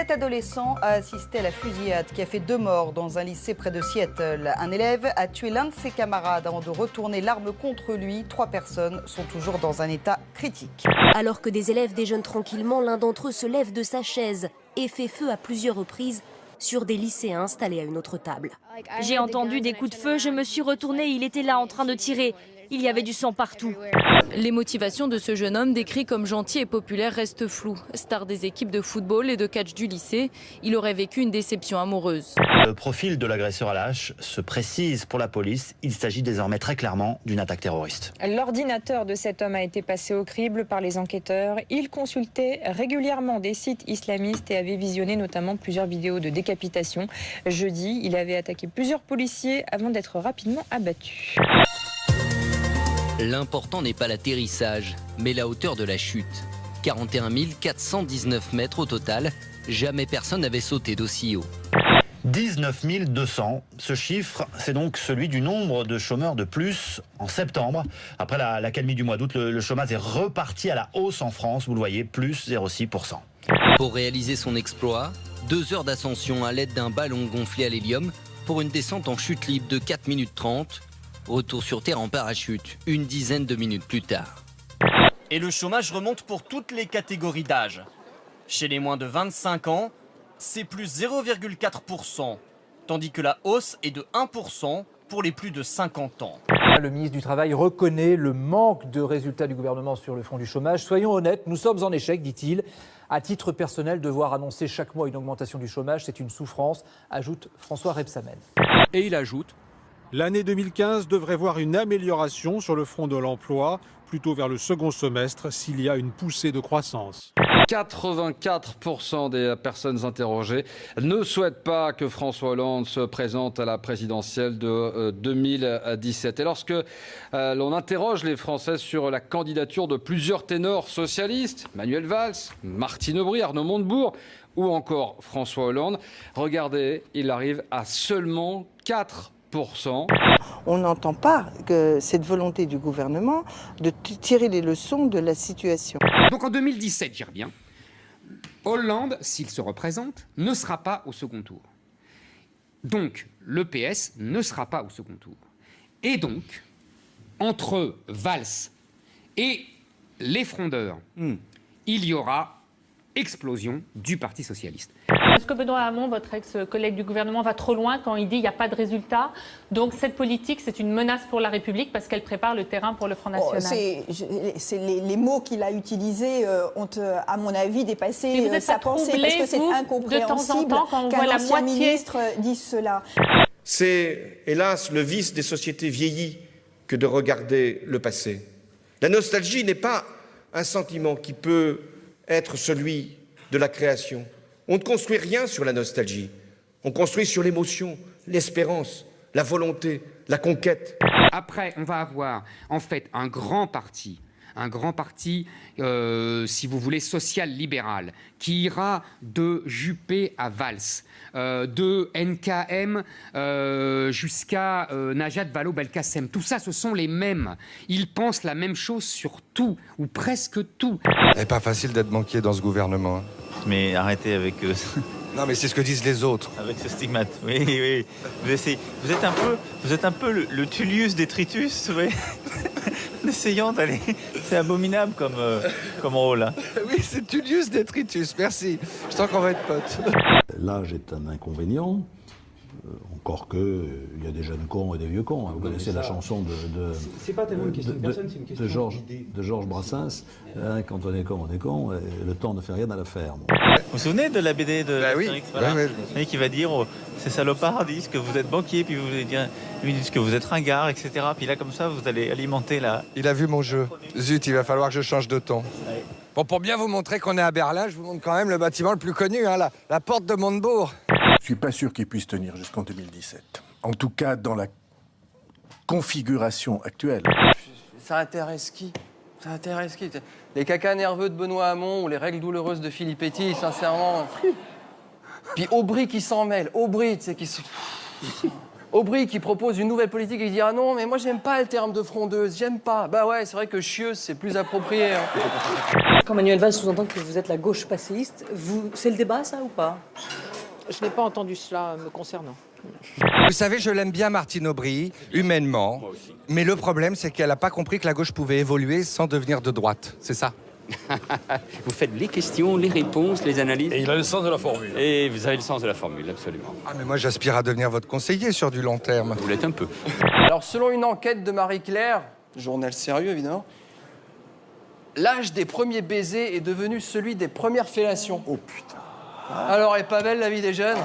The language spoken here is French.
7 adolescents a assisté à la fusillade qui a fait 2 morts dans un lycée près de Seattle. Un élève a tué l'un de ses camarades avant de retourner l'arme contre lui. 3 personnes sont toujours dans un état critique. Alors que des élèves déjeunent tranquillement, l'un d'entre eux se lève de sa chaise et fait feu à plusieurs reprises sur des lycéens installés à une autre table. J'ai entendu des coups de feu, je me suis retournée, il était là en train de tirer. Il y avait du sang partout. Les motivations de ce jeune homme, décrit comme gentil et populaire, restent floues. Star des équipes de football et de catch du lycée, il aurait vécu une déception amoureuse. Le profil de l'agresseur à la hache se précise pour la police. Il s'agit désormais très clairement d'une attaque terroriste. L'ordinateur de cet homme a été passé au crible par les enquêteurs. Il consultait régulièrement des sites islamistes et avait visionné notamment plusieurs vidéos de décapitation. Jeudi, il avait attaqué plusieurs policiers avant d'être rapidement abattu. L'important n'est pas l'atterrissage, mais la hauteur de la chute. 41 419 mètres au total, jamais personne n'avait sauté d'aussi haut. 19 200, ce chiffre, c'est donc celui du nombre de chômeurs de plus en septembre. Après l'accalmie du mois d'août, le chômage est reparti à la hausse en France, vous le voyez, plus 0,6%. Pour réaliser son exploit, 2 heures d'ascension à l'aide d'un ballon gonflé à l'hélium pour une descente en chute libre de 4 minutes 30. Retour sur terre en parachute, une dizaine de minutes plus tard. Et le chômage remonte pour toutes les catégories d'âge. Chez les moins de 25 ans, c'est plus 0,4%, tandis que la hausse est de 1% pour les plus de 50 ans. Le ministre du Travail reconnaît le manque de résultats du gouvernement sur le front du chômage. Soyons honnêtes, nous sommes en échec, dit-il. À titre personnel, devoir annoncer chaque mois une augmentation du chômage, c'est une souffrance, ajoute François Rebsamen. Et il ajoute: l'année 2015 devrait voir une amélioration sur le front de l'emploi, plutôt vers le second semestre s'il y a une poussée de croissance. 84% des personnes interrogées ne souhaitent pas que François Hollande se présente à la présidentielle de 2017. Et lorsque l'on interroge les Français sur la candidature de plusieurs ténors socialistes, Manuel Valls, Martine Aubry, Arnaud Montebourg ou encore François Hollande, regardez, il arrive à seulement 4%. On n'entend pas que cette volonté du gouvernement de tirer les leçons de la situation. Donc en 2017, j'y reviens, Hollande, s'il se représente, ne sera pas au second tour. Donc le PS ne sera pas au second tour. Et donc, entre Valls et les frondeurs, il y aura explosion du Parti socialiste. Est-ce que Benoît Hamon, votre ex-collègue du gouvernement, va trop loin quand il dit qu'il n'y a pas de résultat? Donc cette politique, c'est une menace pour la République parce qu'elle prépare le terrain pour le Front National. Les mots qu'il a utilisés ont, à mon avis, dépassé sa pensée. Parce que c'est incompréhensible qu'un ancien ministre dise cela. C'est, hélas, le vice des sociétés vieillies que de regarder le passé. La nostalgie n'est pas un sentiment qui peut être celui de la création. On ne construit rien sur la nostalgie. On construit sur l'émotion, l'espérance, la volonté, la conquête. Après, on va avoir en fait un grand parti, si vous voulez, social-libéral, qui ira de Juppé à Valls, de NKM jusqu'à Najat Vallaud-Belkacem. Tout ça, ce sont les mêmes. Ils pensent la même chose sur tout, ou presque tout. C'est pas facile d'être banquier dans ce gouvernement. Mais arrêtez avec eux. Non, mais c'est ce que disent les autres. Avec ce stigmate, oui. Vous êtes un peu le Tullius Detritus, oui. En essayant d'aller... C'est abominable comme rôle. Hein. Oui, c'est Tullius Detritus, merci. Je sens qu'on va être potes. L'âge est un inconvénient. Encore que, il y a des jeunes cons et des vieux cons. Vous connaissez la chanson c'est pas tellement une question de personne, c'est une question de Georges Brassens. Quand on est con, le temps ne fait rien à l'affaire. Vous vous souvenez de la BD de oui. Oui. Qui va dire ces salopards disent que vous êtes banquier, puis lui disent que vous êtes ringard, etc. Puis là, comme ça, vous allez alimenter la... Il a vu mon jeu. Zut, il va falloir que je change de ton. Ouais. Bon, pour bien vous montrer qu'on est à Berlin, je vous montre quand même le bâtiment le plus connu, la porte de Montebourg. Je suis pas sûr qu'il puisse tenir jusqu'en 2017. En tout cas, dans la configuration actuelle. Ça intéresse qui? Les cacas nerveux de Benoît Hamon ou les règles douloureuses de Philippe Etty, sincèrement. Puis Aubry qui s'en mêle. Aubry, tu sais, qui se... Aubry qui propose une nouvelle politique et qui dit « Ah non, mais moi j'aime pas le terme de frondeuse, j'aime pas ». Bah ouais, c'est vrai que chieuse, c'est plus approprié. Hein. Quand Manuel Valls sous-entend que vous êtes la gauche passéiste, c'est le débat ça ou pas? Je n'ai pas entendu cela me concernant. Vous savez, je l'aime bien, Martine Aubry, humainement. Mais le problème, c'est qu'elle n'a pas compris que la gauche pouvait évoluer sans devenir de droite. C'est ça. Vous faites les questions, les réponses, les analyses. Et il a le sens de la formule. Et vous avez le sens de la formule, absolument. Ah, mais moi, j'aspire à devenir votre conseiller sur du long terme. Vous l'êtes un peu. Alors, selon une enquête de Marie-Claire, journal sérieux évidemment, l'âge des premiers baisers est devenu celui des premières fellations. Oh putain. Alors, elle est pas belle la vie des jeunes?